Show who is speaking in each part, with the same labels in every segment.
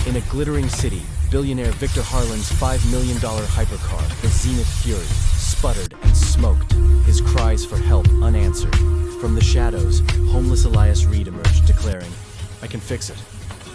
Speaker 1: In a glittering city, billionaire Victor Harlan's $5 million hypercar, the Zenith Fury, sputtered and smoked, his cries for help unanswered. From the shadows, homeless Elias Reed emerged, declaring, "I can fix it."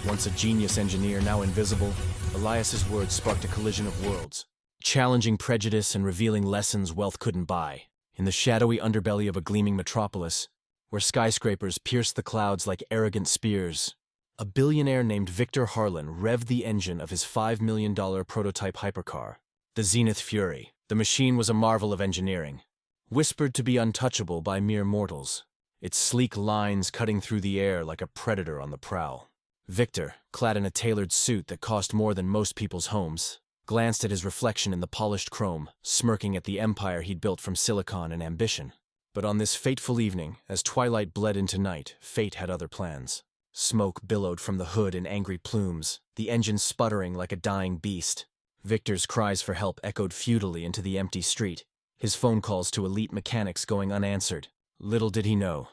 Speaker 1: Once a genius engineer, now invisible, Elias's words sparked a collision of worlds, challenging prejudice and revealing lessons wealth couldn't buy. In the shadowy underbelly of a gleaming metropolis, where skyscrapers pierced the clouds like arrogant spears, a billionaire named Victor Harlan revved the engine of his $5 million prototype hypercar, the Zenith Fury. The machine was a marvel of engineering, whispered to be untouchable by mere mortals, its sleek lines cutting through the air like a predator on the prowl. Victor, clad in a tailored suit that cost more than most people's homes, glanced at his reflection in the polished chrome, smirking at the empire he'd built from silicon and ambition. But on this fateful evening, as twilight bled into night, fate had other plans. Smoke billowed from the hood in angry plumes, the engine sputtering like a dying beast. Victor's cries for help echoed futilely into the empty street, his phone calls to elite mechanics going unanswered. Little did he know,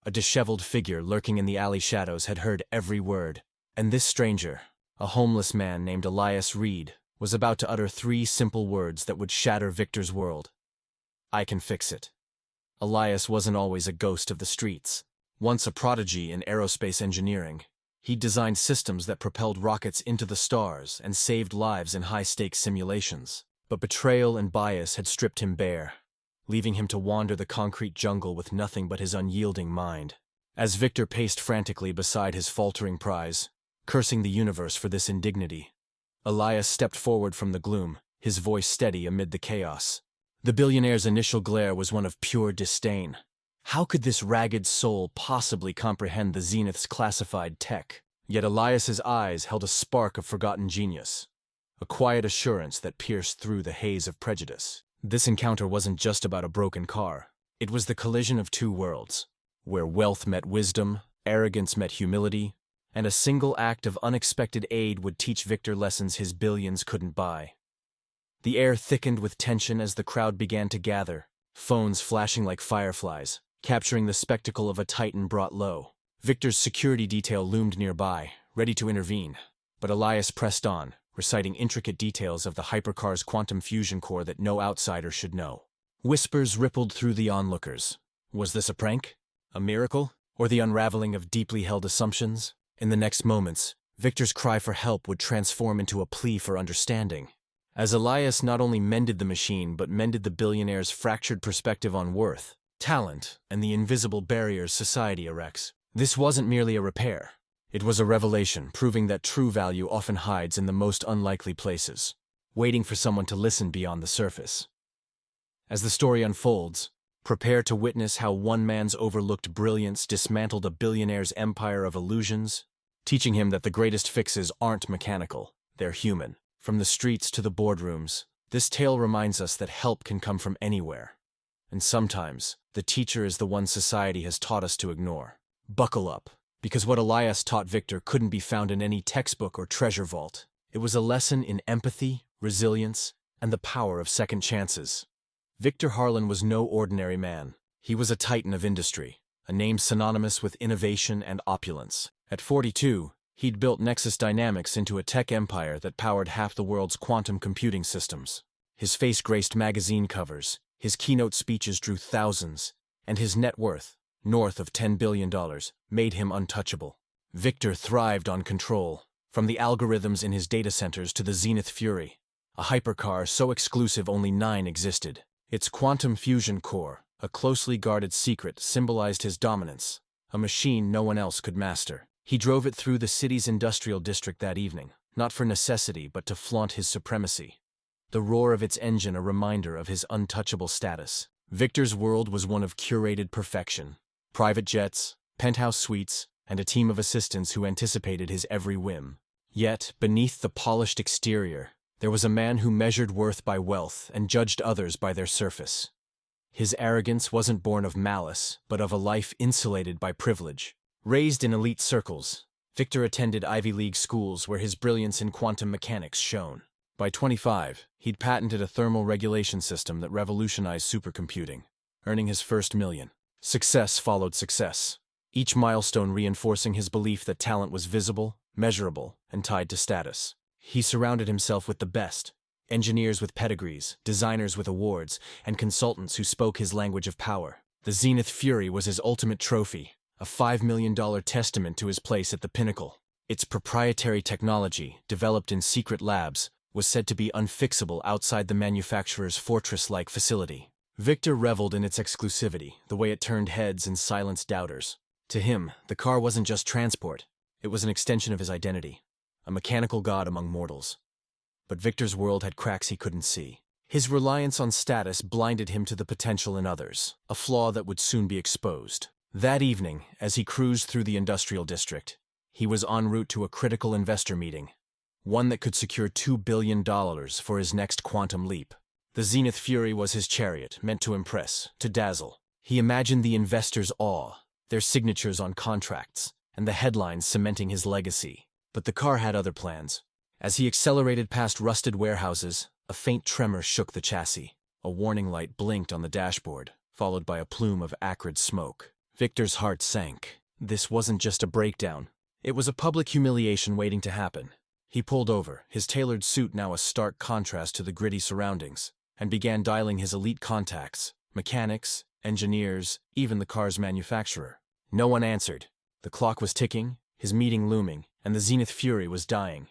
Speaker 1: a disheveled figure lurking in the alley shadows had heard every word, and this stranger, a homeless man named Elias Reed, was about to utter 3 simple words that would shatter Victor's world. "I can fix it." Elias wasn't always a ghost of the streets. Once a prodigy in aerospace engineering, he'd designed systems that propelled rockets into the stars and saved lives in high-stakes simulations. But betrayal and bias had stripped him bare, leaving him to wander the concrete jungle with nothing but his unyielding mind. As Victor paced frantically beside his faltering prize, cursing the universe for this indignity, Elias stepped forward from the gloom, his voice steady amid the chaos. The billionaire's initial glare was one of pure disdain. How could this ragged soul possibly comprehend the Zenith's classified tech? Yet Elias's eyes held a spark of forgotten genius, a quiet assurance that pierced through the haze of prejudice. This encounter wasn't just about a broken car. It was the collision of 2 worlds, where wealth met wisdom, arrogance met humility, and a single act of unexpected aid would teach Victor lessons his billions couldn't buy. The air thickened with tension as the crowd began to gather, phones flashing like fireflies, capturing the spectacle of a titan brought low. Victor's security detail loomed nearby, ready to intervene, but Elias pressed on, reciting intricate details of the hypercar's quantum fusion core that no outsider should know. Whispers rippled through the onlookers. Was this a prank? A miracle? Or the unraveling of deeply held assumptions? In the next moments, Victor's cry for help would transform into a plea for understanding. As Elias not only mended the machine but mended the billionaire's fractured perspective on worth, talent, and the invisible barriers society erects, this wasn't merely a repair. It was a revelation, proving that true value often hides in the most unlikely places, waiting for someone to listen beyond the surface. As the story unfolds, prepare to witness how one man's overlooked brilliance dismantled a billionaire's empire of illusions, teaching him that the greatest fixes aren't mechanical, they're human. From the streets to the boardrooms, this tale reminds us that help can come from anywhere. And sometimes, the teacher is the one society has taught us to ignore. Buckle up, because what Elias taught Victor couldn't be found in any textbook or treasure vault. It was a lesson in empathy, resilience, and the power of second chances. Victor Harlan was no ordinary man. He was a titan of industry, a name synonymous with innovation and opulence. At 42, he'd built Nexus Dynamics into a tech empire that powered half the world's quantum computing systems. His face graced magazine covers, his keynote speeches drew thousands, and his net worth, north of $10 billion, made him untouchable. Victor thrived on control, from the algorithms in his data centers to the Zenith Fury, a hypercar so exclusive only 9 existed. Its quantum fusion core, a closely guarded secret, symbolized his dominance, a machine no one else could master. He drove it through the city's industrial district that evening, not for necessity but to flaunt his supremacy. The roar of its engine a reminder of his untouchable status. Victor's world was one of curated perfection. Private jets, penthouse suites, and a team of assistants who anticipated his every whim. Yet, beneath the polished exterior, there was a man who measured worth by wealth and judged others by their surface. His arrogance wasn't born of malice, but of a life insulated by privilege. Raised in elite circles, Victor attended Ivy League schools where his brilliance in quantum mechanics shone. By 25, he'd patented a thermal regulation system that revolutionized supercomputing, earning his first million. Success followed success, each milestone reinforcing his belief that talent was visible, measurable, and tied to status. He surrounded himself with the best, engineers with pedigrees, designers with awards, and consultants who spoke his language of power. The Zenith Fury was his ultimate trophy, a $5 million testament to his place at the pinnacle. Its proprietary technology, developed in secret labs, was said to be unfixable outside the manufacturer's fortress-like facility. Victor reveled in its exclusivity, the way it turned heads and silenced doubters. To him, the car wasn't just transport, it was an extension of his identity, a mechanical god among mortals. But Victor's world had cracks he couldn't see. His reliance on status blinded him to the potential in others, a flaw that would soon be exposed. That evening, as he cruised through the industrial district, he was en route to a critical investor meeting, one that could secure $2 billion for his next quantum leap. The Zenith Fury was his chariot, meant to impress, to dazzle. He imagined the investors' awe, their signatures on contracts, and the headlines cementing his legacy. But the car had other plans. As he accelerated past rusted warehouses, a faint tremor shook the chassis. A warning light blinked on the dashboard, followed by a plume of acrid smoke. Victor's heart sank. This wasn't just a breakdown. It was a public humiliation waiting to happen. He pulled over, his tailored suit now a stark contrast to the gritty surroundings, and began dialing his elite contacts, mechanics, engineers, even the car's manufacturer. No one answered. The clock was ticking, his meeting looming, and the Zenith Fury was dying.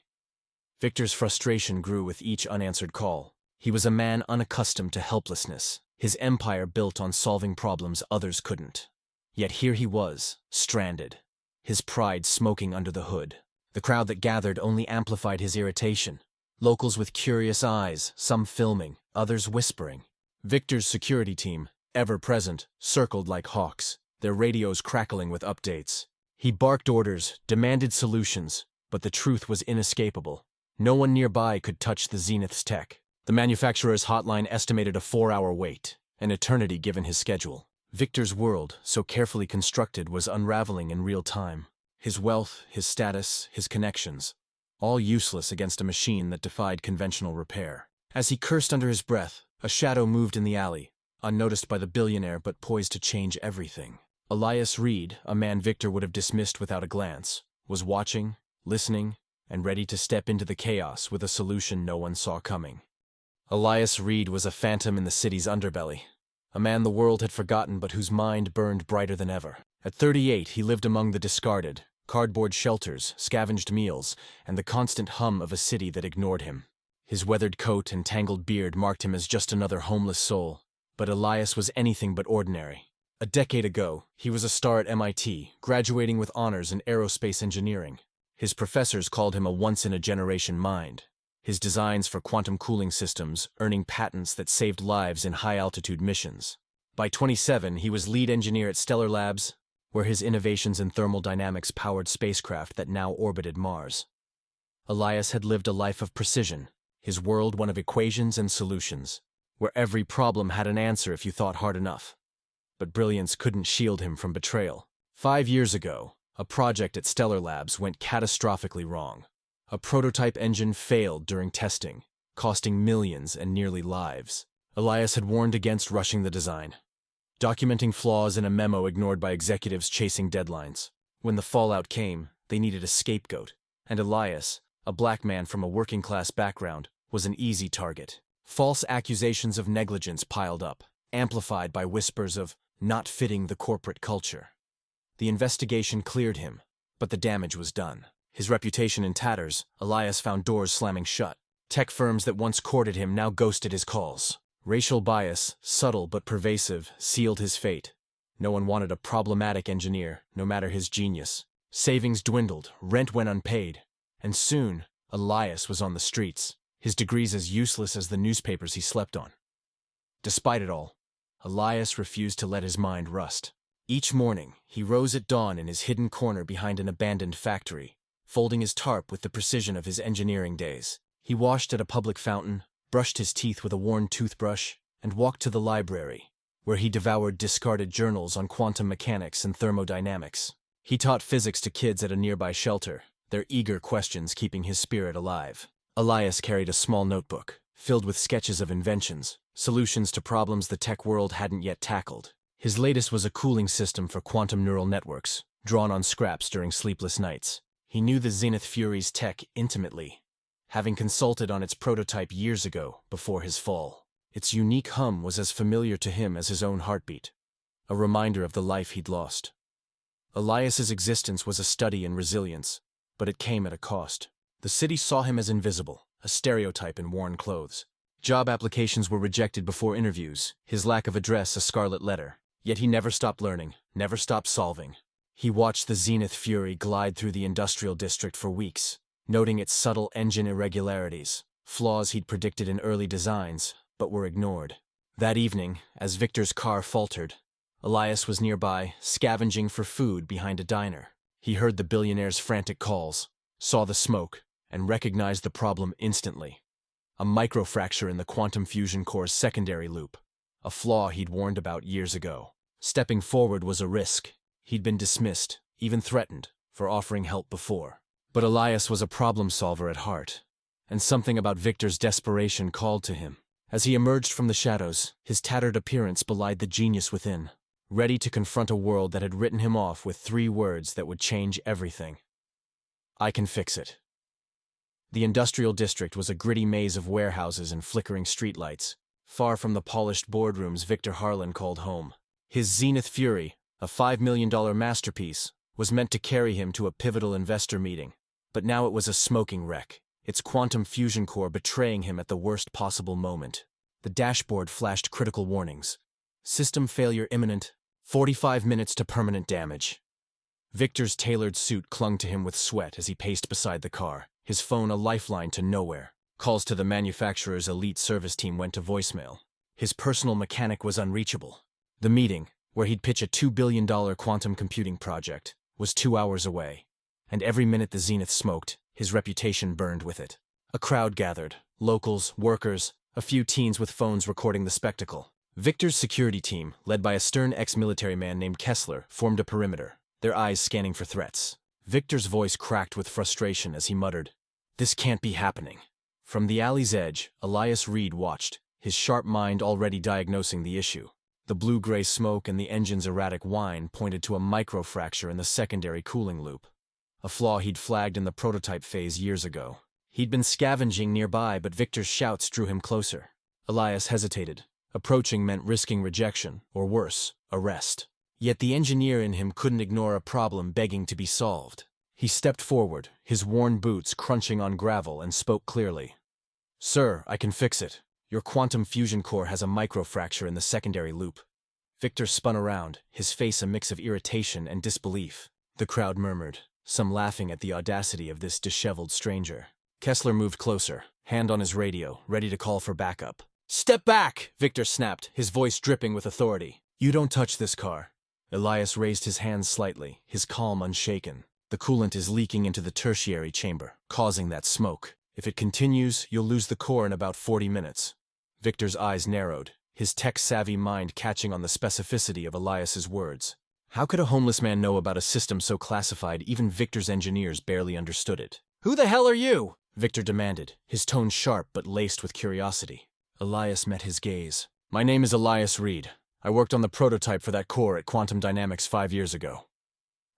Speaker 1: Victor's frustration grew with each unanswered call. He was a man unaccustomed to helplessness, his empire built on solving problems others couldn't. Yet here he was, stranded, his pride smoking under the hood. The crowd that gathered only amplified his irritation. Locals with curious eyes, some filming, others whispering. Victor's security team, ever present, circled like hawks, their radios crackling with updates. He barked orders, demanded solutions, but the truth was inescapable. No one nearby could touch the Zenith's tech. The manufacturer's hotline estimated a 4-hour wait, an eternity given his schedule. Victor's world, so carefully constructed, was unraveling in real time. His wealth, his status, his connections, all useless against a machine that defied conventional repair. As he cursed under his breath, a shadow moved in the alley, unnoticed by the billionaire but poised to change everything. Elias Reed, a man Victor would have dismissed without a glance, was watching, listening, and ready to step into the chaos with a solution no one saw coming. Elias Reed was a phantom in the city's underbelly, a man the world had forgotten but whose mind burned brighter than ever. At 38, he lived among the discarded, cardboard shelters, scavenged meals, and the constant hum of a city that ignored him. His weathered coat and tangled beard marked him as just another homeless soul, but Elias was anything but ordinary. A decade ago, he was a star at MIT, graduating with honors in aerospace engineering. His professors called him a once-in-a-generation mind. His designs for quantum cooling systems earning patents that saved lives in high-altitude missions. By 27, he was lead engineer at Stellar Labs, where his innovations in thermal dynamics powered spacecraft that now orbited Mars. Elias had lived a life of precision, his world one of equations and solutions, where every problem had an answer if you thought hard enough. But brilliance couldn't shield him from betrayal. 5 years ago, a project at Stellar Labs went catastrophically wrong. A prototype engine failed during testing, costing millions and nearly lives. Elias had warned against rushing the design, documenting flaws in a memo ignored by executives chasing deadlines. When the fallout came, they needed a scapegoat, and Elias, a black man from a working-class background, was an easy target. False accusations of negligence piled up, amplified by whispers of not fitting the corporate culture. The investigation cleared him, but the damage was done. His reputation in tatters, Elias found doors slamming shut. Tech firms that once courted him now ghosted his calls. Racial bias, subtle but pervasive, sealed his fate. No one wanted a problematic engineer, no matter his genius. Savings dwindled, rent went unpaid, and soon, Elias was on the streets, his degrees as useless as the newspapers he slept on. Despite it all, Elias refused to let his mind rust. Each morning, he rose at dawn in his hidden corner behind an abandoned factory, folding his tarp with the precision of his engineering days. He washed at a public fountain, brushed his teeth with a worn toothbrush, and walked to the library, where he devoured discarded journals on quantum mechanics and thermodynamics. He taught physics to kids at a nearby shelter, their eager questions keeping his spirit alive. Elias carried a small notebook, filled with sketches of inventions, solutions to problems the tech world hadn't yet tackled. His latest was a cooling system for quantum neural networks, drawn on scraps during sleepless nights. He knew the Zenith Fury's tech intimately, having consulted on its prototype years ago before his fall. Its unique hum was as familiar to him as his own heartbeat, a reminder of the life he'd lost. Elias's existence was a study in resilience, but it came at a cost. The city saw him as invisible, a stereotype in worn clothes. Job applications were rejected before interviews, his lack of address a scarlet letter. Yet he never stopped learning, never stopped solving. He watched the Zenith Fury glide through the industrial district for weeks, noting its subtle engine irregularities, flaws he'd predicted in early designs, but were ignored. That evening, as Victor's car faltered, Elias was nearby, scavenging for food behind a diner. He heard the billionaire's frantic calls, saw the smoke, and recognized the problem instantly. A microfracture in the quantum fusion core's secondary loop, a flaw he'd warned about years ago. Stepping forward was a risk. He'd been dismissed, even threatened, for offering help before. But Elias was a problem solver at heart, and something about Victor's desperation called to him. As he emerged from the shadows, his tattered appearance belied the genius within, ready to confront a world that had written him off with 3 words that would change everything. I can fix it. The industrial district was a gritty maze of warehouses and flickering streetlights, far from the polished boardrooms Victor Harlan called home. His Zenith Fury, a $5 million masterpiece, was meant to carry him to a pivotal investor meeting, but now it was a smoking wreck, its quantum fusion core betraying him at the worst possible moment. The dashboard flashed critical warnings. System failure imminent, 45 minutes to permanent damage. Victor's tailored suit clung to him with sweat as he paced beside the car, his phone a lifeline to nowhere. Calls to the manufacturer's elite service team went to voicemail. His personal mechanic was unreachable. The meeting, where he'd pitch a $2 billion quantum computing project, was 2 hours away, and every minute the Zenith smoked, his reputation burned with it. A crowd gathered, locals, workers, a few teens with phones recording the spectacle. Victor's security team, led by a stern ex-military man named Kessler, formed a perimeter, their eyes scanning for threats. Victor's voice cracked with frustration as he muttered, "This can't be happening." From the alley's edge, Elias Reed watched, his sharp mind already diagnosing the issue. The blue-gray smoke and the engine's erratic whine pointed to a microfracture in the secondary cooling loop, a flaw he'd flagged in the prototype phase years ago. He'd been scavenging nearby, but Victor's shouts drew him closer. Elias hesitated. Approaching meant risking rejection, or worse, arrest. Yet the engineer in him couldn't ignore a problem begging to be solved. He stepped forward, his worn boots crunching on gravel, and spoke clearly. "Sir, I can fix it. Your quantum fusion core has a microfracture in the secondary loop." Victor spun around, his face a mix of irritation and disbelief. The crowd murmured, some laughing at the audacity of this disheveled stranger. Kessler moved closer, hand on his radio, ready to call for backup. "Step back!" Victor snapped, his voice dripping with authority. "You don't touch this car." Elias raised his hands slightly, his calm unshaken. "The coolant is leaking into the tertiary chamber, causing that smoke. If it continues, you'll lose the core in about 40 minutes. Victor's eyes narrowed, his tech-savvy mind catching on the specificity of Elias's words. How could a homeless man know about a system so classified even Victor's engineers barely understood it? "Who the hell are you?" Victor demanded, his tone sharp but laced with curiosity. Elias met his gaze. "My name is Elias Reed. I worked on the prototype for that core at Quantum Dynamics 5 years ago."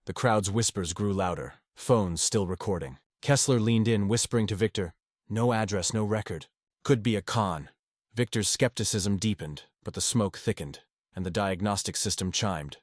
Speaker 1: The crowd's whispers grew louder, phones still recording. Kessler leaned in, whispering to Victor, "No address, no record. Could be a con." Victor's skepticism deepened, but the smoke thickened, and the diagnostic system chimed.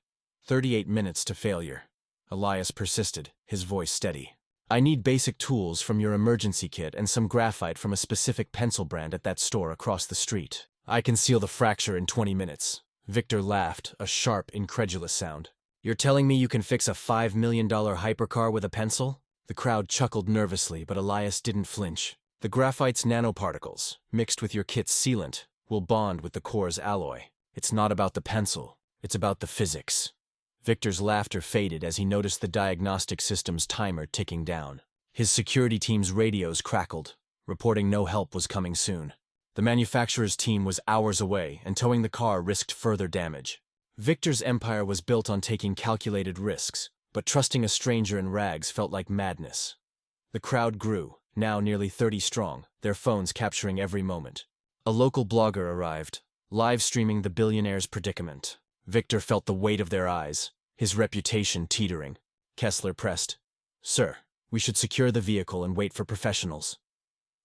Speaker 1: 38 minutes to failure. Elias persisted, his voice steady. "I need basic tools from your emergency kit and some graphite from a specific pencil brand at that store across the street. I can seal the fracture in 20 minutes. Victor laughed, a sharp, incredulous sound. "You're telling me you can fix a $5 million hypercar with a pencil?" The crowd chuckled nervously, but Elias didn't flinch. "The graphite's nanoparticles, mixed with your kit's sealant, will bond with the core's alloy. It's not about the pencil, it's about the physics." Victor's laughter faded as he noticed the diagnostic system's timer ticking down. His security team's radios crackled, reporting no help was coming soon. The manufacturer's team was hours away, and towing the car risked further damage. Victor's empire was built on taking calculated risks, but trusting a stranger in rags felt like madness. The crowd grew, now nearly 30 strong, their phones capturing every moment. A local blogger arrived, live streaming the billionaire's predicament. Victor felt the weight of their eyes, his reputation teetering. Kessler pressed, "Sir, We should secure the vehicle and wait for professionals.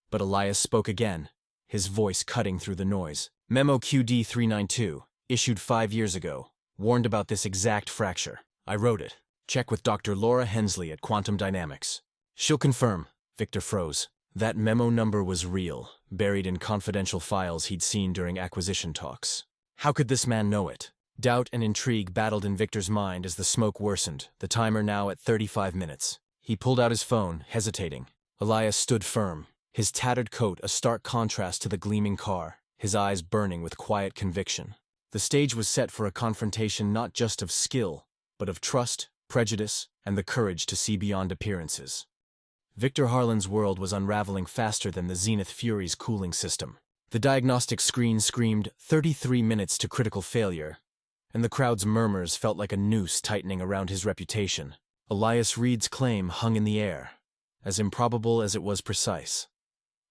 Speaker 1: But Elias spoke again, his voice cutting through the noise. Memo QD 392, issued 5 years ago, warned about this exact fracture. I wrote it. Check with Dr. Laura Hensley at Quantum Dynamics. She'll confirm. Victor froze. That memo number was real, buried in confidential files he'd seen during acquisition talks. How could this man know it? Doubt and intrigue battled in Victor's mind as the smoke worsened, the timer now at 35 minutes. He pulled out his phone, hesitating. Elias stood firm, his tattered coat a stark contrast to the gleaming car, his eyes burning with quiet conviction. The stage was set for a confrontation not just of skill, but of trust, prejudice, and the courage to see beyond appearances. Victor Harlan's world was unraveling faster than the Zenith Fury's cooling system. The diagnostic screen screamed 33 minutes to critical failure, and the crowd's murmurs felt like a noose tightening around his reputation. Elias Reed's claim hung in the air, as improbable as it was precise.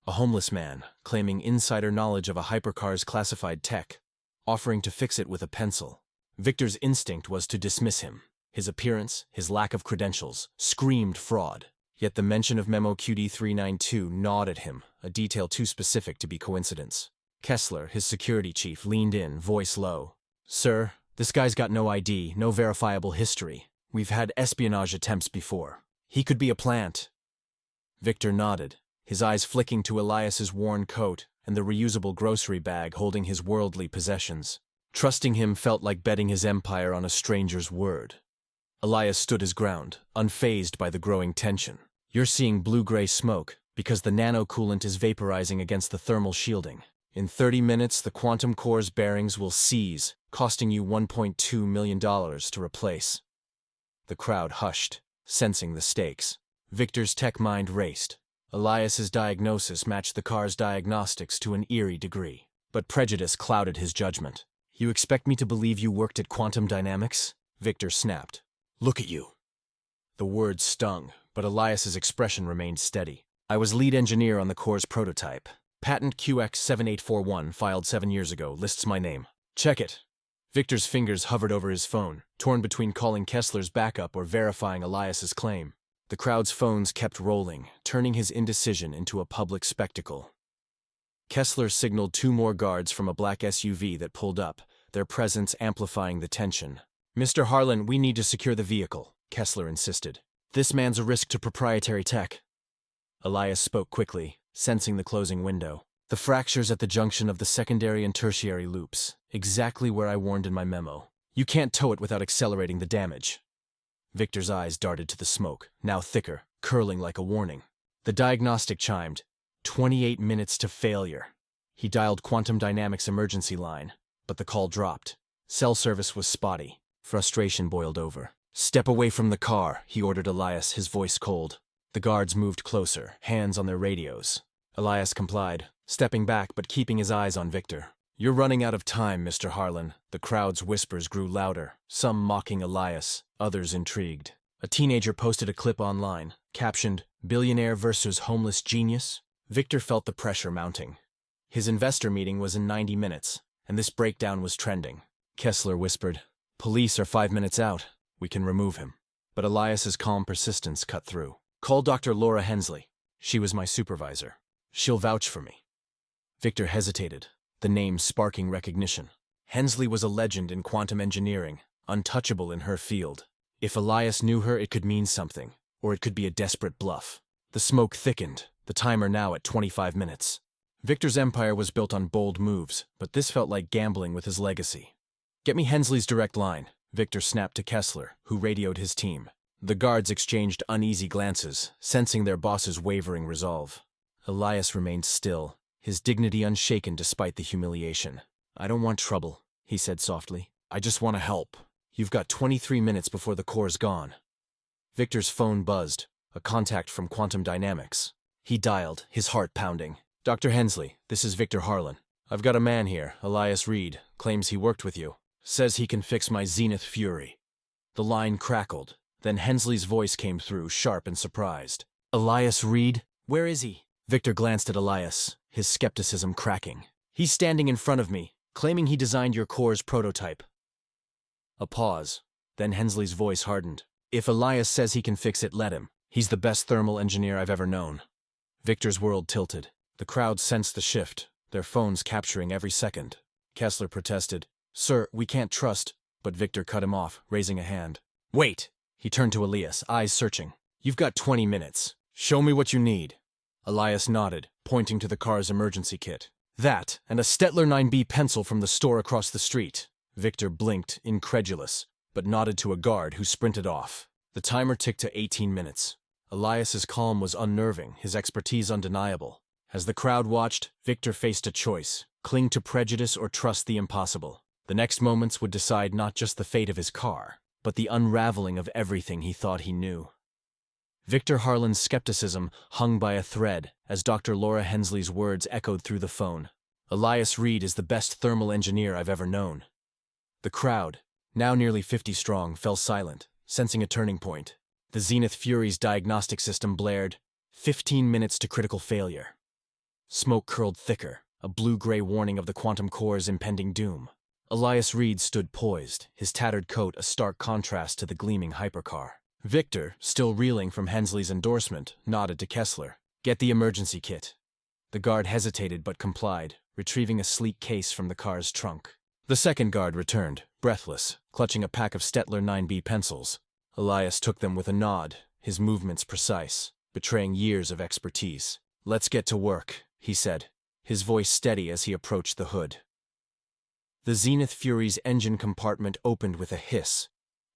Speaker 1: A homeless man, claiming insider knowledge of a hypercar's classified tech, offering to fix it with a pencil. Victor's instinct was to dismiss him. His appearance, his lack of credentials, screamed fraud. Yet the mention of Memo QD 392 gnawed at him, a detail too specific to be coincidence. Kessler, his security chief, leaned in, voice low. Sir, this guy's got no ID, no verifiable history. We've had espionage attempts before. He could be a plant. Victor nodded, his eyes flicking to Elias's worn coat and the reusable grocery bag holding his worldly possessions. Trusting him felt like betting his empire on a stranger's word. Elias stood his ground, unfazed by the growing tension. You're seeing blue-gray smoke, because the nano-coolant is vaporizing against the thermal shielding. In 30 minutes, the quantum core's bearings will seize, costing you $1.2 million to replace. The crowd hushed, sensing the stakes. Victor's tech mind raced. Elias's diagnosis matched the car's diagnostics to an eerie degree. But prejudice clouded his judgment. You expect me to believe you worked at Quantum Dynamics? Victor snapped. Look at you. The words stung, but Elias's expression remained steady. I was lead engineer on the core's prototype. Patent QX7841, filed 7 years ago, lists my name. Check it. Victor's fingers hovered over his phone, torn between calling Kessler's backup or verifying Elias's claim. The crowd's phones kept rolling, turning his indecision into a public spectacle. Kessler signaled 2 more guards from a black SUV that pulled up, their presence amplifying the tension. Mr. Harlan, we need to secure the vehicle, Kessler insisted. This man's a risk to proprietary tech. Elias spoke quickly, sensing the closing window. The fractures at the junction of the secondary and tertiary loops, exactly where I warned in my memo. You can't tow it without accelerating the damage. Victor's eyes darted to the smoke, now thicker, curling like a warning. The diagnostic chimed. 28 minutes to failure. He dialed Quantum Dynamics' emergency line, but the call dropped. Cell service was spotty. Frustration boiled over. Step away from the car, he ordered Elias, his voice cold. The guards moved closer, hands on their radios. Elias complied, stepping back but keeping his eyes on Victor. You're running out of time, Mr. Harlan. The crowd's whispers grew louder, some mocking Elias, others intrigued. A teenager posted a clip online, captioned, Billionaire versus homeless genius. Victor felt the pressure mounting. His investor meeting was in 90 minutes, and this breakdown was trending. Kessler whispered, Police are 5 minutes out. We can remove him. But Elias's calm persistence cut through. Call Dr. Laura Hensley. She was my supervisor. She'll vouch for me. Victor hesitated, the name sparking recognition. Hensley was a legend in quantum engineering, untouchable in her field. If Elias knew her, it could mean something, or it could be a desperate bluff. The smoke thickened, the timer now at 25 minutes. Victor's empire was built on bold moves, but this felt like gambling with his legacy. Get me Hensley's direct line, Victor snapped to Kessler, who radioed his team. The guards exchanged uneasy glances, sensing their boss's wavering resolve. Elias remained still, his dignity unshaken despite the humiliation. I don't want trouble, he said softly. I just want to help. You've got 23 minutes before the core's gone. Victor's phone buzzed, a contact from Quantum Dynamics. He dialed, his heart pounding. Dr. Hensley, this is Victor Harlan. I've got a man here, Elias Reed, claims he worked with you. Says he can fix my Zenith Fury. The line crackled. Then Hensley's voice came through, sharp and surprised. Elias Reed? Where is he? Victor glanced at Elias, his skepticism cracking. He's standing in front of me, claiming he designed your core's prototype. A pause. Then Hensley's voice hardened. If Elias says he can fix it, let him. He's the best thermal engineer I've ever known. Victor's world tilted. The crowd sensed the shift, their phones capturing every second. Kessler protested, "Sir, we can't trust," but Victor cut him off, raising a hand. "Wait!" He turned to Elias, eyes searching. "You've got 20 minutes. Show me what you need." Elias nodded, pointing to the car's emergency kit. "That, and a Stettler 9B pencil from the store across the street." Victor blinked, incredulous, but nodded to a guard who sprinted off. The timer ticked to 18 minutes. Elias's calm was unnerving, his expertise undeniable. As the crowd watched, Victor faced a choice: cling to prejudice or trust the impossible. The next moments would decide not just the fate of his car, but the unraveling of everything he thought he knew. Victor Harlan's skepticism hung by a thread as Dr. Laura Hensley's words echoed through the phone. "Elias Reed is the best thermal engineer I've ever known." The crowd, now nearly 50 strong, fell silent, sensing a turning point. The Zenith Fury's diagnostic system blared, 15 minutes to critical failure. Smoke curled thicker, a blue-gray warning of the quantum core's impending doom. Elias Reed stood poised, his tattered coat a stark contrast to the gleaming hypercar. Victor, still reeling from Hensley's endorsement, nodded to Kessler. "Get the emergency kit." The guard hesitated but complied, retrieving a sleek case from the car's trunk. The second guard returned, breathless, clutching a pack of Stettler 9B pencils. Elias took them with a nod, his movements precise, betraying years of expertise. "Let's get to work," he said, his voice steady as he approached the hood. The Zenith Fury's engine compartment opened with a hiss,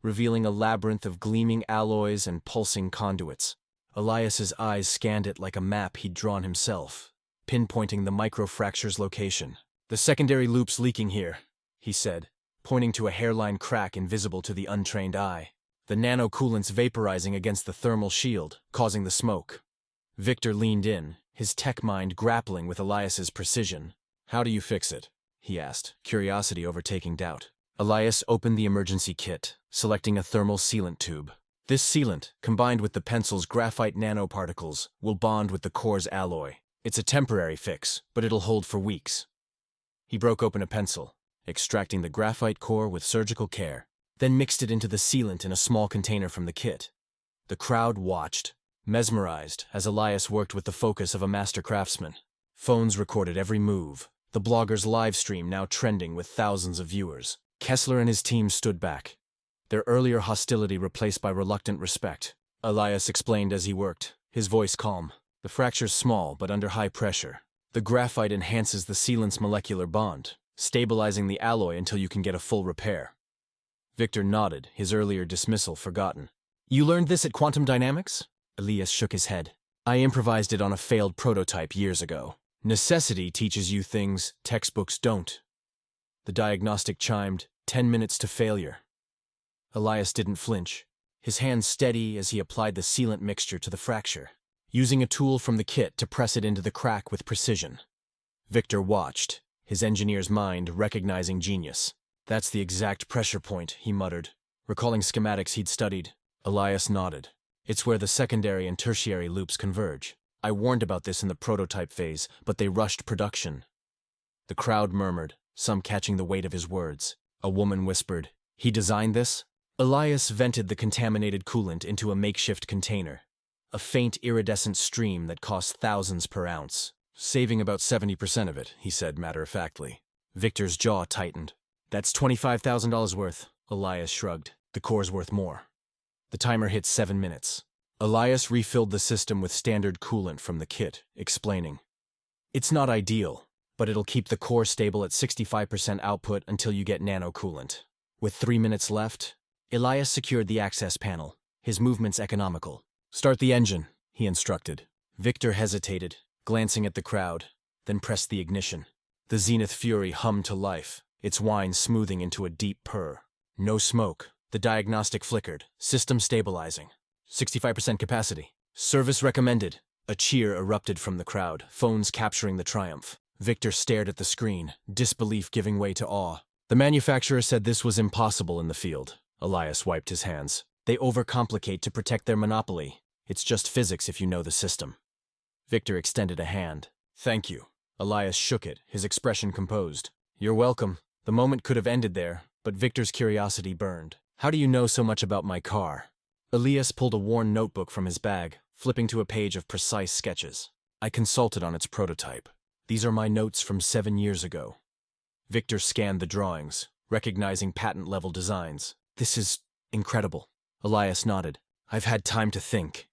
Speaker 1: revealing a labyrinth of gleaming alloys and pulsing conduits. Elias's eyes scanned it like a map he'd drawn himself, pinpointing the microfracture's location. "The secondary loop's leaking here," he said, pointing to a hairline crack invisible to the untrained eye. "The nano-coolant's vaporizing against the thermal shield, causing the smoke." Victor leaned in, his tech mind grappling with Elias's precision. "How do you fix it?" he asked, curiosity overtaking doubt. Elias opened the emergency kit, selecting a thermal sealant tube. "This sealant, combined with the pencil's graphite nanoparticles, will bond with the core's alloy. It's a temporary fix, but it'll hold for weeks." He broke open a pencil, extracting the graphite core with surgical care, then mixed it into the sealant in a small container from the kit. The crowd watched, mesmerized, as Elias worked with the focus of a master craftsman. Phones recorded every move, the blogger's live stream now trending with thousands of viewers. Kessler and his team stood back, their earlier hostility replaced by reluctant respect. Elias explained as he worked, his voice calm. "The fracture's small, but under high pressure. The graphite enhances the sealant's molecular bond, stabilizing the alloy until you can get a full repair." Victor nodded, his earlier dismissal forgotten. "You learned this at Quantum Dynamics?" Elias shook his head. "I improvised it on a failed prototype years ago. Necessity teaches you things textbooks don't." The diagnostic chimed, 10 minutes to failure. Elias didn't flinch, his hands steady as he applied the sealant mixture to the fracture, using a tool from the kit to press it into the crack with precision. Victor watched, his engineer's mind recognizing genius. "That's the exact pressure point," he muttered, recalling schematics he'd studied. Elias nodded. "It's where the secondary and tertiary loops converge. I warned about this in the prototype phase, but they rushed production." The crowd murmured, some catching the weight of his words. A woman whispered, "He designed this?" Elias vented the contaminated coolant into a makeshift container, a faint iridescent stream that cost thousands per ounce. "Saving about 70% of it," he said matter-of-factly. Victor's jaw tightened. "That's $25,000 worth." Elias shrugged. "The core's worth more." The timer hit 7 minutes. Elias refilled the system with standard coolant from the kit, explaining, "It's not ideal, but it'll keep the core stable at 65% output until you get nano-coolant." With 3 minutes left, Elias secured the access panel, his movements economical. "Start the engine," he instructed. Victor hesitated, glancing at the crowd, then pressed the ignition. The Zenith Fury hummed to life, its whine smoothing into a deep purr. No smoke. The diagnostic flickered, system stabilizing. 65% capacity. "Service recommended." A cheer erupted from the crowd, phones capturing the triumph. Victor stared at the screen, disbelief giving way to awe. "The manufacturer said this was impossible in the field." Elias wiped his hands. "They overcomplicate to protect their monopoly. It's just physics if you know the system." Victor extended a hand. "Thank you." Elias shook it, his expression composed. "You're welcome." The moment could have ended there, but Victor's curiosity burned. "How do you know so much about my car?" Elias pulled a worn notebook from his bag, flipping to a page of precise sketches. I consulted on its prototype. These are my notes from 7 years ago. Victor scanned the drawings, recognizing patent-level designs. This is incredible. Elias nodded. I've had time to think.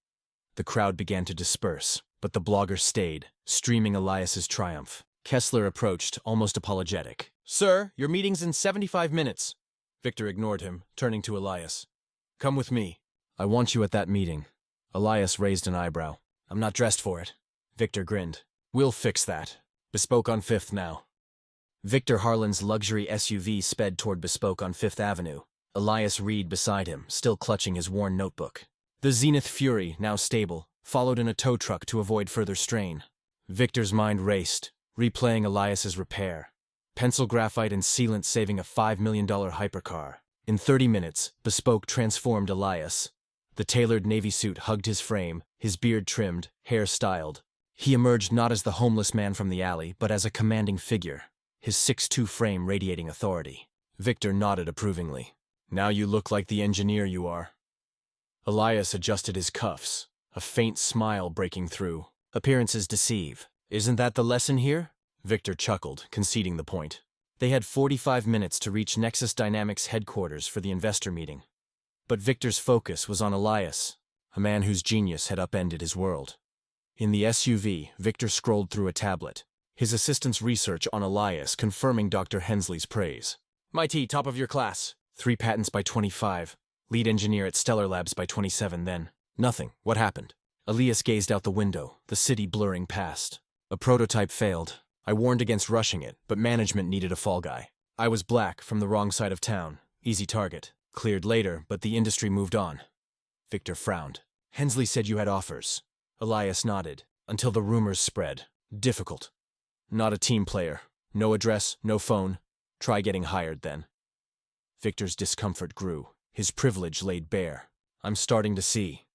Speaker 1: The crowd began to disperse, but the blogger stayed, streaming Elias's triumph. Kessler approached, almost apologetic. Sir, your meeting's in 75 minutes. Victor ignored him, turning to Elias. Come with me. I want you at that meeting. Elias raised an eyebrow. I'm not dressed for it. Victor grinned. We'll fix that. Bespoke on 5th now. Victor Harlan's luxury SUV sped toward Bespoke on 5th Avenue. Elias Reed beside him, still clutching his worn notebook. The Zenith Fury, now stable, followed in a tow truck to avoid further strain. Victor's mind raced, replaying Elias's repair. Pencil graphite and sealant saving a $5 million hypercar. In 30 minutes, Bespoke transformed Elias. The tailored navy suit hugged his frame, his beard trimmed, hair styled. He emerged not as the homeless man from the alley, but as a commanding figure, his 6'2" frame radiating authority. Victor nodded approvingly. Now you look like the engineer you are. Elias adjusted his cuffs, a faint smile breaking through. Appearances deceive. Isn't that the lesson here? Victor chuckled, conceding the point. They had 45 minutes to reach Nexus Dynamics headquarters for the investor meeting. But Victor's focus was on Elias, a man whose genius had upended his world. In the SUV, Victor scrolled through a tablet, his assistant's research on Elias confirming Dr. Hensley's praise. MIT, top of your class. 3 patents by 25. Lead engineer at Stellar Labs by 27 then. Nothing. What happened? Elias gazed out the window, the city blurring past. A prototype failed. I warned against rushing it, but management needed a fall guy. I was black, from the wrong side of town. Easy target. Cleared later, but the industry moved on. Victor frowned. Hensley said you had offers. Elias nodded, until the rumors spread. Difficult. Not a team player. No address, no phone. Try getting hired then. Victor's discomfort grew, his privilege laid bare. I'm starting to see.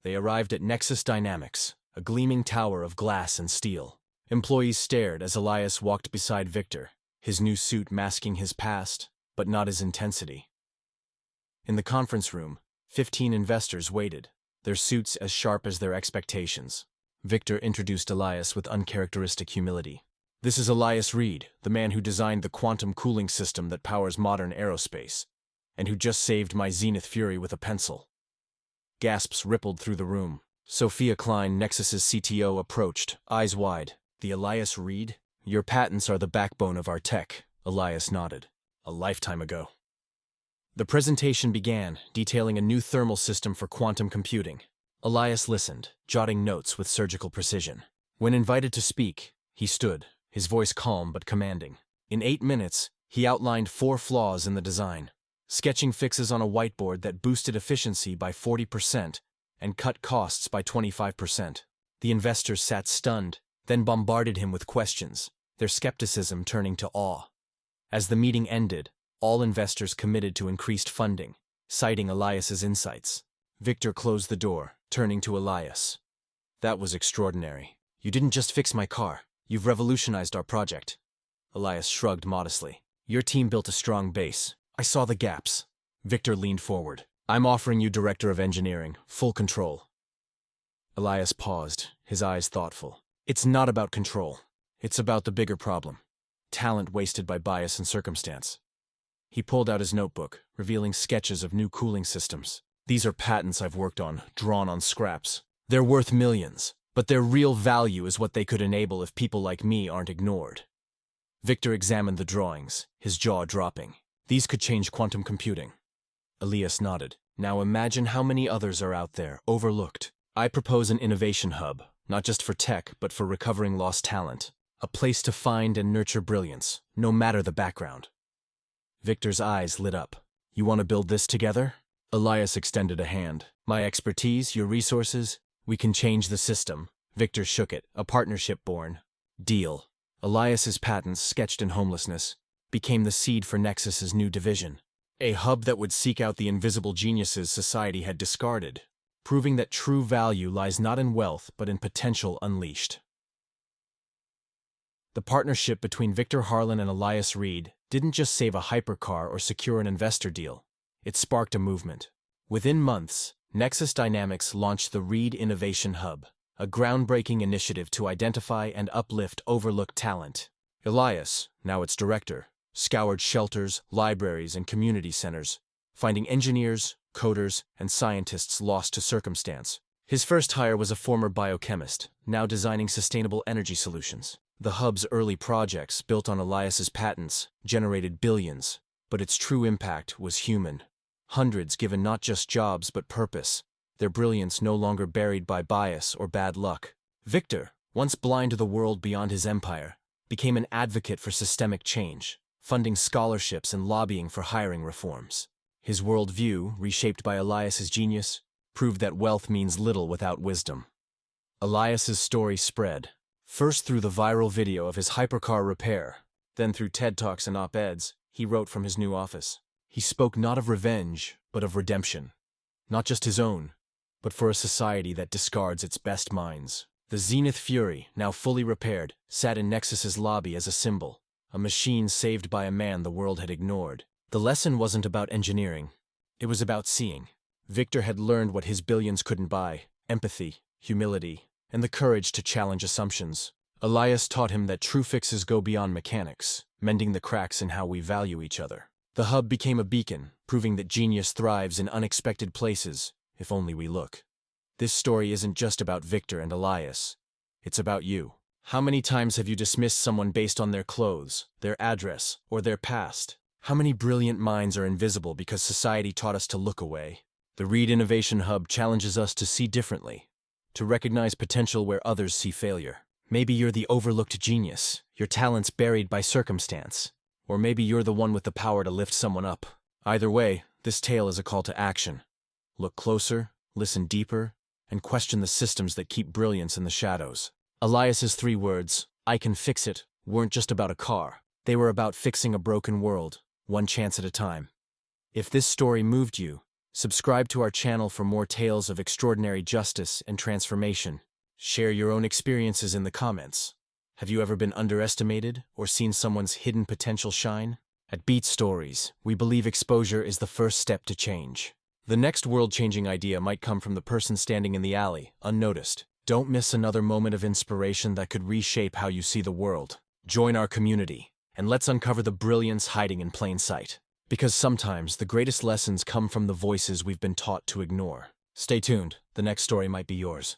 Speaker 1: They arrived at Nexus Dynamics, a gleaming tower of glass and steel. Employees stared as Elias walked beside Victor, his new suit masking his past, but not his intensity. In the conference room, 15 investors waited, their suits as sharp as their expectations. Victor introduced Elias with uncharacteristic humility. This is Elias Reed, the man who designed the quantum cooling system that powers modern aerospace, and who just saved my Zenith Fury with a pencil. Gasps rippled through the room. Sophia Klein, Nexus's CTO, approached, eyes wide. The Elias Reed? Your patents are the backbone of our tech, Elias nodded. A lifetime ago. The presentation began, detailing a new thermal system for quantum computing. Elias listened, jotting notes with surgical precision. When invited to speak, he stood, his voice calm but commanding. In 8 minutes, he outlined 4 flaws in the design, sketching fixes on a whiteboard that boosted efficiency by 40% and cut costs by 25%. The investors sat stunned, then bombarded him with questions, their skepticism turning to awe. As the meeting ended, all investors committed to increased funding, citing Elias's insights. Victor closed the door, turning to Elias. That was extraordinary. You didn't just fix my car. You've revolutionized our project. Elias shrugged modestly. Your team built a strong base. I saw the gaps. Victor leaned forward. I'm offering you Director of Engineering, full control. Elias paused, his eyes thoughtful. It's not about control. It's about the bigger problem. Talent wasted by bias and circumstance. He pulled out his notebook, revealing sketches of new cooling systems. These are patents I've worked on, drawn on scraps. They're worth millions, but their real value is what they could enable if people like me aren't ignored. Victor examined the drawings, his jaw dropping. These could change quantum computing. Elias nodded. Now imagine how many others are out there, overlooked. I propose an innovation hub, not just for tech, but for recovering lost talent. A place to find and nurture brilliance, no matter the background. Victor's eyes lit up. You want to build this together? Elias extended a hand. My expertise, your resources, we can change the system. Victor shook it, a partnership born. Deal. Elias's patents, sketched in homelessness, became the seed for Nexus's new division. A hub that would seek out the invisible geniuses society had discarded, proving that true value lies not in wealth but in potential unleashed. The partnership between Victor Harlan and Elias Reed didn't just save a hypercar or secure an investor deal. It sparked a movement. Within months, Nexus Dynamics launched the Reed Innovation Hub, a groundbreaking initiative to identify and uplift overlooked talent. Elias, now its director, scoured shelters, libraries, and community centers, finding engineers, coders, and scientists lost to circumstance. His first hire was a former biochemist, now designing sustainable energy solutions. The hub's early projects, built on Elias's patents, generated billions, but its true impact was human. Hundreds given not just jobs but purpose, their brilliance no longer buried by bias or bad luck. Victor, once blind to the world beyond his empire, became an advocate for systemic change, funding scholarships and lobbying for hiring reforms. His worldview, reshaped by Elias's genius, proved that wealth means little without wisdom. Elias's story spread, first through the viral video of his hypercar repair, then through TED Talks and op-eds he wrote from his new office. He spoke not of revenge, but of redemption. Not just his own, but for a society that discards its best minds. The Zenith Fury, now fully repaired, sat in Nexus's lobby as a symbol, a machine saved by a man the world had ignored. The lesson wasn't about engineering. It was about seeing. Victor had learned what his billions couldn't buy: empathy, humility, and the courage to challenge assumptions. Elias taught him that true fixes go beyond mechanics, mending the cracks in how we value each other. The hub became a beacon, proving that genius thrives in unexpected places, if only we look. This story isn't just about Victor and Elias. It's about you. How many times have you dismissed someone based on their clothes, their address, or their past? How many brilliant minds are invisible because society taught us to look away? The Reed Innovation Hub challenges us to see differently, to recognize potential where others see failure. Maybe you're the overlooked genius, your talents buried by circumstance. Or maybe you're the one with the power to lift someone up. Either way, this tale is a call to action. Look closer, listen deeper, and question the systems that keep brilliance in the shadows. Elias's 3 words, "I can fix it," weren't just about a car. They were about fixing a broken world, one chance at a time. If this story moved you, subscribe to our channel for more tales of extraordinary justice and transformation. Share your own experiences in the comments. Have you ever been underestimated or seen someone's hidden potential shine? At Beat Stories, we believe exposure is the first step to change. The next world-changing idea might come from the person standing in the alley, unnoticed. Don't miss another moment of inspiration that could reshape how you see the world. Join our community, and let's uncover the brilliance hiding in plain sight. Because sometimes the greatest lessons come from the voices we've been taught to ignore. Stay tuned, the next story might be yours.